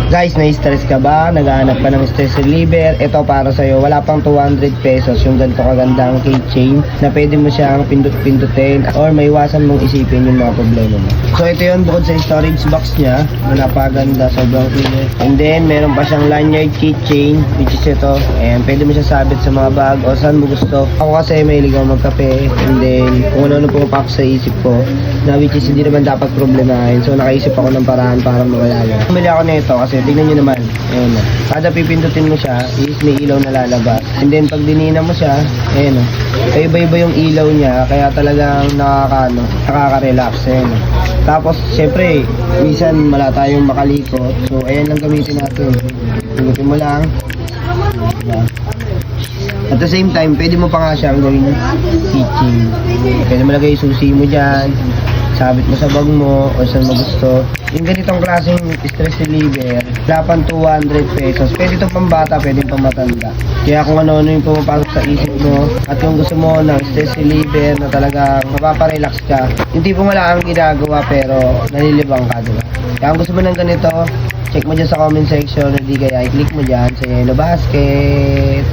Guys, na-stress ka ba? Naghahanap ka ng stress reliever? Ito para sa'yo. Wala pang 200 pesos yung ganito kagandang keychain na pwede mo siyang pindut-pindutin or may iwasan mong isipin yung mga problema mo. So ito yun, bukod sa storage box niya na napaganda, sobrang clear. And then meron pa siyang lanyard keychain which is ito. Ayan, pwede mo siya sabit sa mga bag o saan mo gusto. Ako kasi may ligaw magkape and then kung ano-ano pumapasok sa isip ko na which is hindi naman dapat problemahin. So nakaisip ako ng paraan para mawala yan. Bumili ako nito kasi tignan nyo naman. Ayan o. Kada pipindutin mo siya is may ilaw na lalabas. And then pag dinina mo siya, ayan o. Iba-iba yung ilaw niya kaya talagang nakaka-relax. Ayan o. Tapos syempre, minsan wala tayong makalikot. So ayan lang gamitin natin. Pindutin mo lang. Diba? At the same time, pwede mo pa nga siyang gawing keychain. Pwede mo lagay susi mo dyan, sabit mo sa bag mo, o saan mo gusto. Yung ganitong klaseng stress reliever, wala pang 200 pesos. Pwede itong pambata, pwede pang matanda. Kaya kung ano-ano yung pumapasok sa isip mo, at kung gusto mo ng stress reliever na talagang mapaparelax ka, yung tipong wala kang ginagawa pero nalilibang ka, diba? Kaya kung gusto mo ng ganito, check mo dyan sa comment section, hindi kaya i-click mo dyan sa Yellow Basket.